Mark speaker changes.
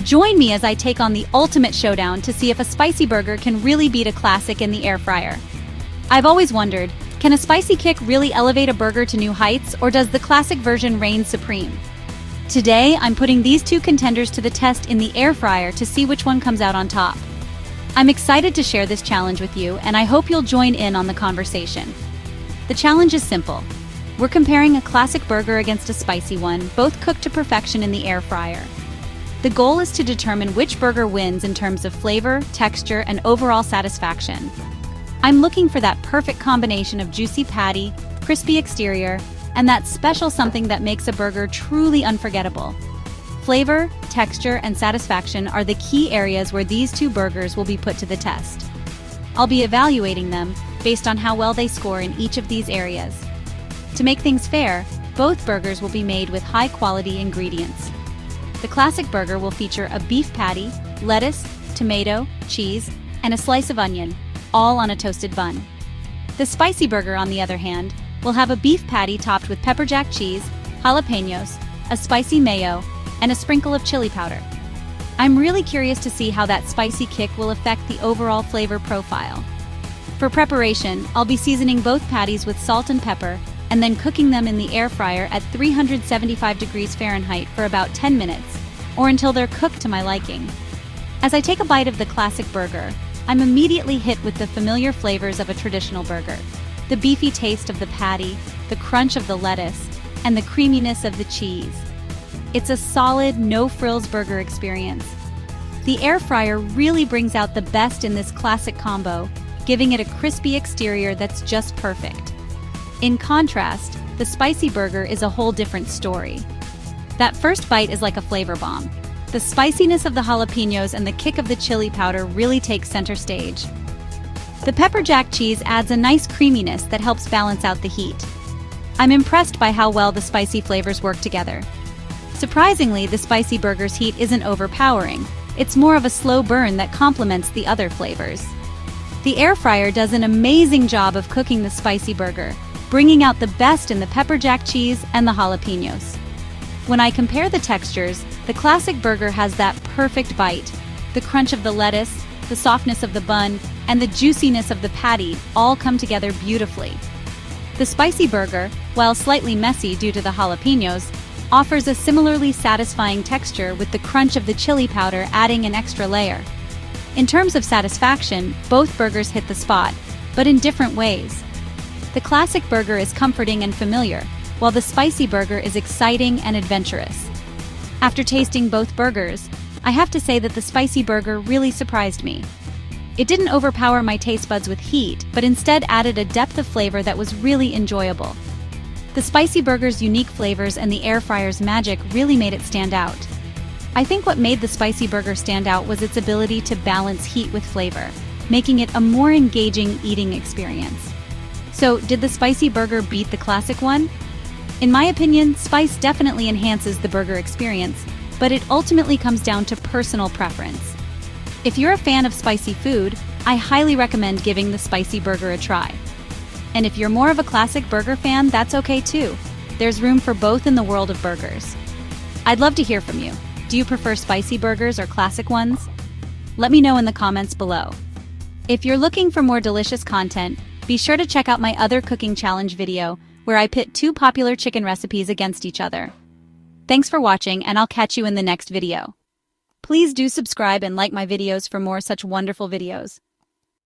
Speaker 1: Join me as I take on the ultimate showdown to see if a spicy burger can really beat a classic in the air fryer. I've always wondered, can a spicy kick really elevate a burger to new heights, or does the classic version reign supreme? Today, I'm putting these two contenders to the test in the air fryer to see which one comes out on top. I'm excited to share this challenge with you, and I hope you'll join in on the conversation. The challenge is simple. We're comparing a classic burger against a spicy one, both cooked to perfection in the air fryer. The goal is to determine which burger wins in terms of flavor, texture, and overall satisfaction. I'm looking for that perfect combination of juicy patty, crispy exterior, and that special something that makes a burger truly unforgettable. Flavor, texture, and satisfaction are the key areas where these two burgers will be put to the test. I'll be evaluating them based on how well they score in each of these areas. To make things fair, both burgers will be made with high-quality ingredients. The classic burger will feature a beef patty, lettuce, tomato, cheese, and a slice of onion, all on a toasted bun. The spicy burger, on the other hand, will have a beef patty topped with pepper jack cheese, jalapenos, a spicy mayo, and a sprinkle of chili powder. I'm really curious to see how that spicy kick will affect the overall flavor profile. For preparation, I'll be seasoning both patties with salt and pepper and then cooking them in the air fryer at 375 degrees Fahrenheit for about 10 minutes, or until they're cooked to my liking. As I take a bite of the classic burger, I'm immediately hit with the familiar flavors of a traditional burger. The beefy taste of the patty, the crunch of the lettuce, and the creaminess of the cheese. It's a solid, no-frills burger experience. The air fryer really brings out the best in this classic combo, giving it a crispy exterior that's just perfect. In contrast, the spicy burger is a whole different story. That first bite is like a flavor bomb. The spiciness of the jalapenos and the kick of the chili powder really takes center stage. The pepper jack cheese adds a nice creaminess that helps balance out the heat. I'm impressed by how well the spicy flavors work together. Surprisingly, the spicy burger's heat isn't overpowering. It's more of a slow burn that complements the other flavors. The air fryer does an amazing job of cooking the spicy burger, bringing out the best in the pepper jack cheese and the jalapenos. When I compare the textures, the classic burger has that perfect bite. The crunch of the lettuce, the softness of the bun, and the juiciness of the patty all come together beautifully. The spicy burger, while slightly messy due to the jalapenos, offers a similarly satisfying texture with the crunch of the chili powder adding an extra layer. In terms of satisfaction, both burgers hit the spot, but in different ways. The classic burger is comforting and familiar, while the spicy burger is exciting and adventurous. After tasting both burgers, I have to say that the spicy burger really surprised me. It didn't overpower my taste buds with heat, but instead added a depth of flavor that was really enjoyable. The spicy burger's unique flavors and the air fryer's magic really made it stand out. I think what made the spicy burger stand out was its ability to balance heat with flavor, making it a more engaging eating experience. So, did the spicy burger beat the classic one? In my opinion, spice definitely enhances the burger experience, but it ultimately comes down to personal preference. If you're a fan of spicy food, I highly recommend giving the spicy burger a try. And if you're more of a classic burger fan, that's okay too. There's room for both in the world of burgers. I'd love to hear from you. Do you prefer spicy burgers or classic ones? Let me know in the comments below. If you're looking for more delicious content, be sure to check out my other cooking challenge video, where I pit two popular chicken recipes against each other. Thanks for watching, and I'll catch you in the next video. Please do subscribe and like my videos for more such wonderful videos.